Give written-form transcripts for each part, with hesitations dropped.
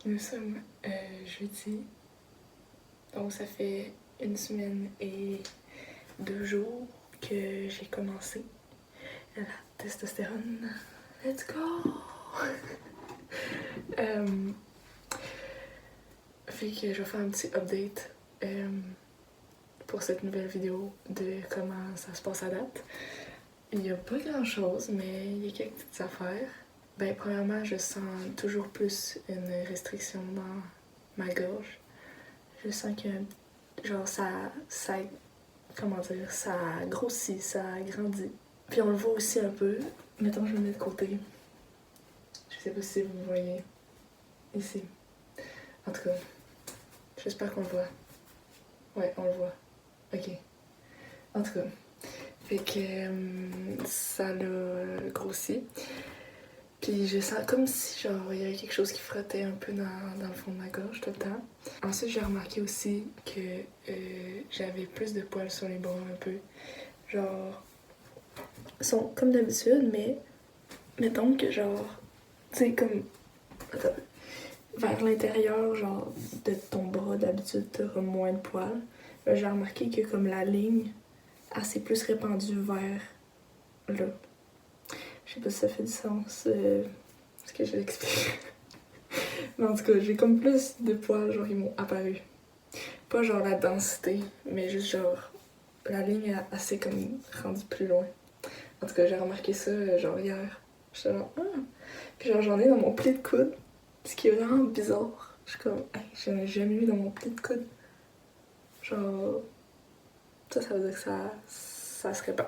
Nous sommes jeudi, donc ça fait 1 semaine et 2 jours que j'ai commencé la testostérone. Let's go! Fait que je vais faire un petit update pour cette nouvelle vidéo de comment ça se passe à date. Il n'y a pas grand chose, mais il y a quelques petites affaires. Ben, premièrement, je sens toujours plus une restriction dans ma gorge. Je sens que, genre, ça comment dire, ça grossit, ça grandit. Puis on le voit aussi un peu. Mettons, je me mets de côté. Je sais pas si vous voyez. Ici. En tout cas, j'espère qu'on le voit. Ouais, on le voit. Ok. En tout cas, fait que ça l'a grossi. Puis je sens comme si genre il y avait quelque chose qui frottait un peu dans le fond de ma gorge tout le temps. Ensuite, j'ai remarqué aussi que j'avais plus de poils sur les bras un peu. Genre, ils sont comme d'habitude, mais mettons que genre, tu sais, comme, attends, vers l'intérieur, genre, de ton bras, d'habitude, t'auras moins de poils. Là, j'ai remarqué que comme la ligne, elle s'est plus répandue vers là. Je sais pas si ça fait du sens, ce que je l'explique. Mais en tout cas, j'ai comme plus de poils, genre, ils m'ont apparu. Pas genre la densité, mais juste genre, la ligne, elle s'est comme rendue plus loin. En tout cas, j'ai remarqué ça, genre, hier. J'étais genre, ah! Puis genre, j'en ai dans mon pli de coude, ce qui est vraiment bizarre. Je suis comme, hey, j'en ai jamais eu dans mon pli de coude. Genre, ça veut dire que ça se répand.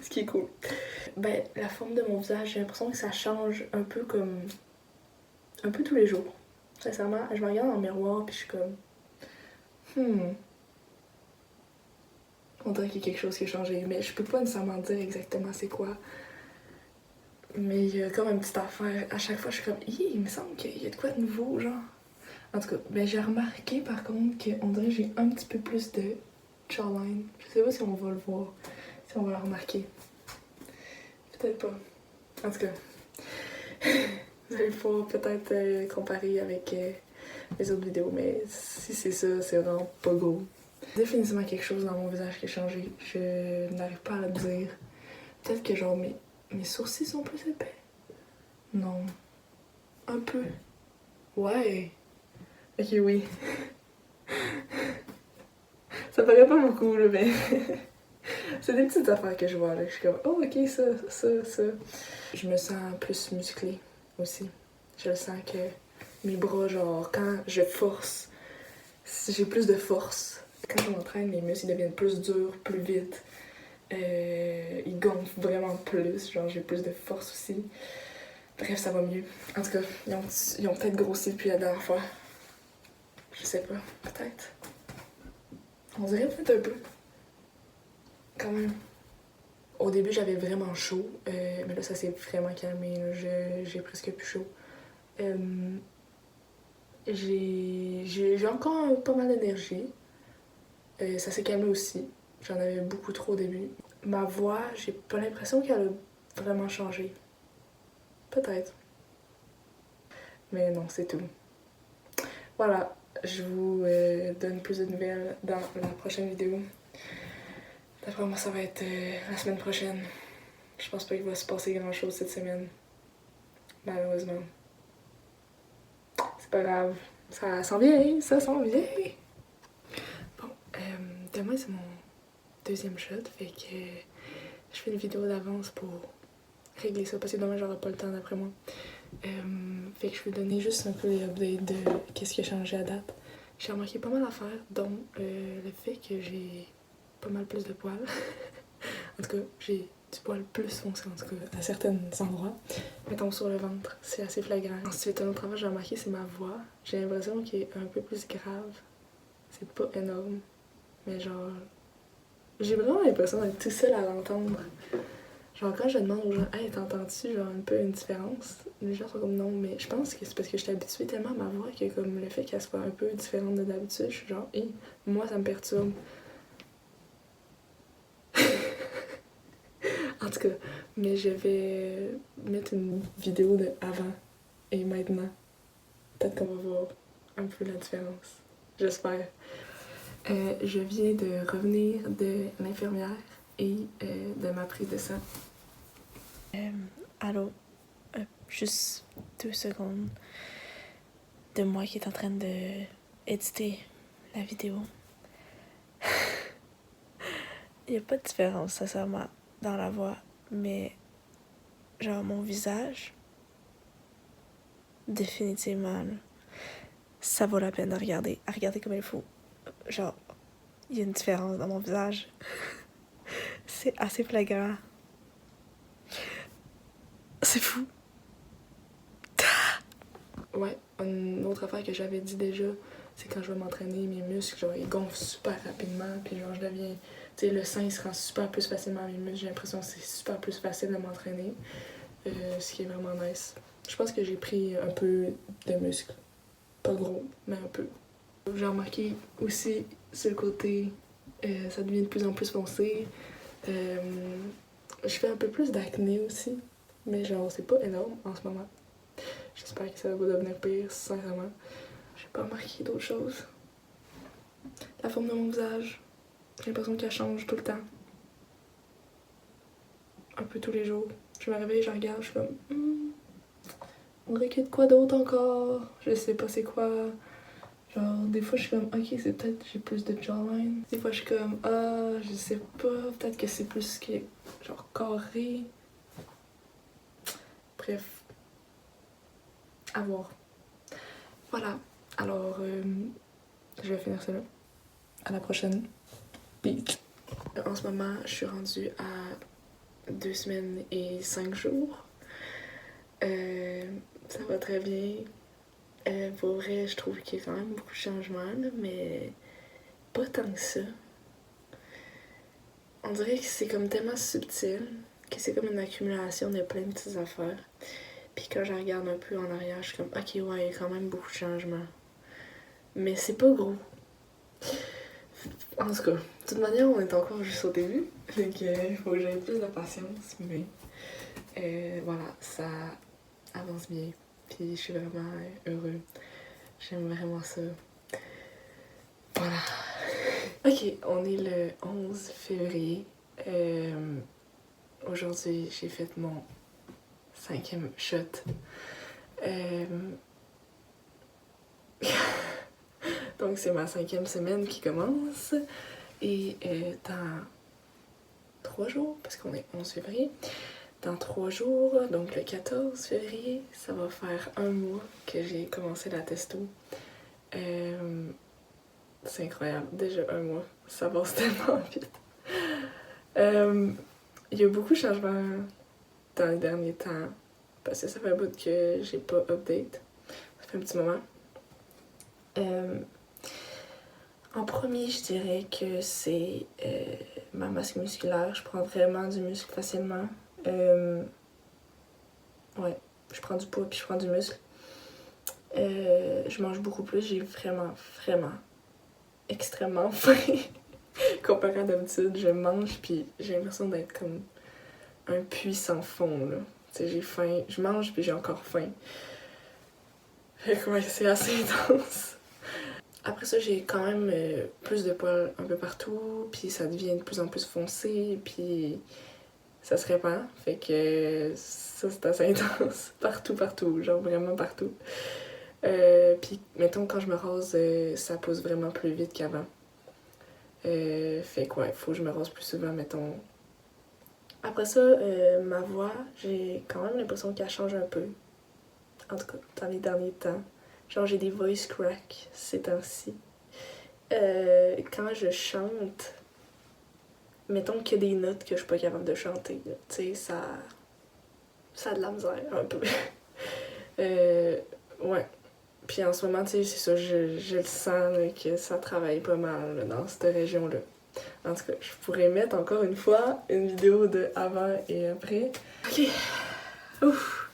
Ce qui est cool. Ben, la forme de mon visage, j'ai l'impression que ça change un peu comme, un peu tous les jours. Sincèrement, je me regarde dans le miroir, puis je suis comme, on dirait qu'il y a quelque chose qui a changé, mais je peux pas nécessairement dire exactement c'est quoi. Mais il y a comme une petite affaire. À chaque fois, je suis comme, il me semble qu'il y a de quoi de nouveau, genre. En tout cas, ben j'ai remarqué par contre qu'on dirait que j'ai un petit peu plus de jawline. Je sais pas si on va le voir, si on va le remarquer. Peut-être pas. En tout cas, vous allez pouvoir peut-être comparer avec les autres vidéos, mais si c'est ça, c'est vraiment pas gros. Définitivement quelque chose dans mon visage qui a changé. Je n'arrive pas à le dire. Peut-être que genre mes sourcils sont plus épais. Non. Un peu. Ouais. Ok, oui. Ça paraît pas beaucoup, là, mais c'est des petites affaires que je vois, là. Je suis comme, oh, ok, ça. Je me sens plus musclée aussi. Je sens que mes bras, genre, quand je force, j'ai plus de force. Quand je m'entraîne, mes muscles deviennent plus durs, plus vite. Ils gonflent vraiment plus, genre, j'ai plus de force aussi. Bref, ça va mieux. En tout cas, ils ont peut-être grossi depuis la dernière fois. Je sais pas, peut-être. On dirait peut-être un peu. Quand même. Au début, j'avais vraiment chaud, mais là, ça s'est vraiment calmé. J'ai presque plus chaud. J'ai encore pas mal d'énergie. Ça s'est calmé aussi. J'en avais beaucoup trop au début. Ma voix, j'ai pas l'impression qu'elle a vraiment changé. Peut-être. Mais non, c'est tout. Voilà, je vous donne plus de nouvelles dans la prochaine vidéo. D'après moi, ça va être la semaine prochaine. Je pense pas qu'il va se passer grand chose cette semaine. Malheureusement. C'est pas grave. Ça s'en vient, ça s'en vient. Bon, demain c'est mon deuxième shot, fait que je fais une vidéo d'avance pour régler ça parce que demain j'aurai pas le temps d'après moi. Fait que je vais donner juste un peu les updates de qu'est-ce qui a changé à date. J'ai remarqué pas mal d'affaires, dont le fait que j'ai pas mal plus de poils. En tout cas, j'ai du poil plus foncé, en tout cas, à certains endroits. Mettons sur le ventre, c'est assez flagrant. Ensuite, un autre affaire que j'ai remarqué, c'est ma voix. J'ai l'impression qu'elle est un peu plus grave. C'est pas énorme, mais genre, j'ai vraiment l'impression d'être tout seul à l'entendre. Genre, quand je demande aux gens, hey, t'entends-tu genre un peu une différence? Les gens sont comme non, mais je pense que c'est parce que je suis habituée tellement à ma voix que comme le fait qu'elle soit un peu différente de d'habitude, je suis genre, hey, moi ça me perturbe. En tout cas, mais je vais mettre une vidéo de avant et maintenant. Peut-être qu'on va voir un peu la différence. J'espère. Je viens de revenir de l'infirmière et de ma prise de sang. Allô? Juste 2 secondes de moi qui est en train de éditer la vidéo. Il n'y a pas de différence, sincèrement, dans la voix, mais genre mon visage, définitivement, là, ça vaut la peine de regarder. À regarder comme il faut. Genre, il y a une différence dans mon visage. C'est assez flagrant. C'est fou. Ouais, une autre affaire que j'avais dit déjà, c'est quand je vais m'entraîner, mes muscles, genre, ils gonflent super rapidement, puis genre, je deviens... Tu sais, le sein, il se rend super plus facilement à mes muscles, j'ai l'impression que c'est super plus facile de m'entraîner, ce qui est vraiment nice. Je pense que j'ai pris un peu de muscles. Pas gros, mais un peu. J'ai remarqué aussi, sur le côté, ça devient de plus en plus foncé. Je fais un peu plus d'acné aussi, mais genre, c'est pas énorme en ce moment. J'espère que ça va devenir pire, sincèrement. J'ai pas remarqué d'autres choses. La forme de mon visage, j'ai l'impression qu'elle change tout le temps. Un peu tous les jours. Je me réveille, je regarde, je suis comme... on dirait qu'il y a de quoi d'autre encore. Je sais pas c'est quoi. Genre, des fois, je suis comme, ok, c'est peut-être j'ai plus de jawline. Des fois, je suis comme, ah, je sais pas, peut-être que c'est plus que, genre, carré. Bref. À voir. Voilà. Alors, je vais finir ça là. À la prochaine. Peace. En ce moment, je suis rendue à 2 semaines et 5 jours. Ça va très bien. Pour vrai, je trouve qu'il y a quand même beaucoup de changements, là, mais pas tant que ça. On dirait que c'est comme tellement subtil que c'est comme une accumulation de plein de petites affaires. Puis quand je regarde un peu en arrière, je suis comme, ok, ouais, il y a quand même beaucoup de changements. Mais c'est pas gros. En tout cas, de toute manière, on est encore juste au début. Donc, il faut que j'aie plus de patience. Mais voilà, ça avance bien. Puis je suis vraiment heureux. J'aime vraiment ça. Voilà. Ok, on est le 11 février. Aujourd'hui, j'ai fait mon 5e shot. Donc, c'est ma 5e semaine qui commence. Et dans 3 jours, parce qu'on est 11 février, dans 3 jours, donc le 14 février, ça va faire 1 mois que j'ai commencé la testo. C'est incroyable, déjà 1 mois, ça passe tellement vite. Il y a beaucoup de changements dans les derniers temps, parce que ça fait un bout que j'ai pas update. Ça fait un petit moment. En premier, je dirais que c'est ma masse musculaire. Je prends vraiment du muscle facilement. Ouais, je prends du poids puis je prends du muscle. Je mange beaucoup plus. J'ai vraiment extrêmement faim. Comparé à d'habitude, je mange puis j'ai l'impression d'être comme un puits sans fond, là. Tu sais, j'ai faim, je mange puis j'ai encore faim. Fait que ouais, c'est assez intense. Après ça, j'ai quand même plus de poils un peu partout, puis ça devient de plus en plus foncé, puis ça se répand. Fait que ça, c'est assez intense. Partout, genre vraiment partout. Puis mettons, quand je me rase, ça pousse vraiment plus vite qu'avant. Fait que ouais, faut que je me rase plus souvent, mettons. Après ça, ma voix, j'ai quand même l'impression qu'elle change un peu. En tout cas, dans les derniers temps. Genre, j'ai des voice cracks ces temps-ci. Quand je chante, mettons qu'il y a des notes que je suis pas capable de chanter, tu sais, ça a de la misère un peu. Ouais. Puis en ce moment, tu sais, c'est ça, je le sens là, que ça travaille pas mal là, dans cette région-là. En tout cas, je pourrais mettre encore une fois une vidéo de avant et après. Ok. Ouf.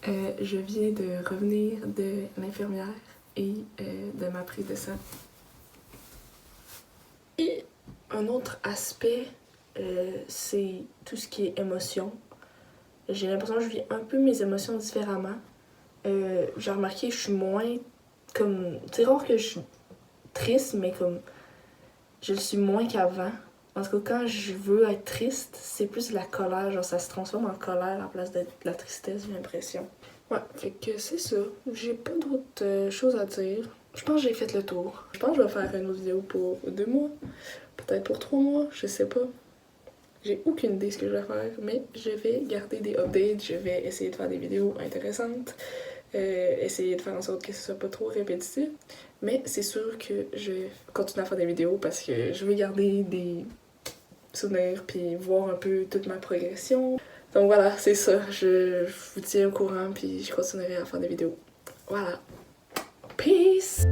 Je viens de revenir de l'infirmière et de ma prise de sang. Et un autre aspect, c'est tout ce qui est émotion. J'ai l'impression que je vis un peu mes émotions différemment. j'ai remarqué que je suis moins comme... C'est rare que je suis triste, mais comme je le suis moins qu'avant. Parce que quand je veux être triste, c'est plus de la colère, genre ça se transforme en colère à la place de la tristesse, j'ai l'impression. Ouais, fait que c'est ça. J'ai pas d'autres choses à dire. Je pense que j'ai fait le tour. Je pense que je vais faire une autre vidéo pour 2 mois, peut-être pour 3 mois, je sais pas. J'ai aucune idée de ce que je vais faire, mais je vais garder des updates, je vais essayer de faire des vidéos intéressantes, essayer de faire en sorte que ce soit pas trop répétitif. Mais c'est sûr que je vais continuer à faire des vidéos parce que je veux garder des souvenirs puis voir un peu toute ma progression. Donc voilà, c'est ça. Je vous tiens au courant puis je continuerai à faire des vidéos. Voilà. Peace!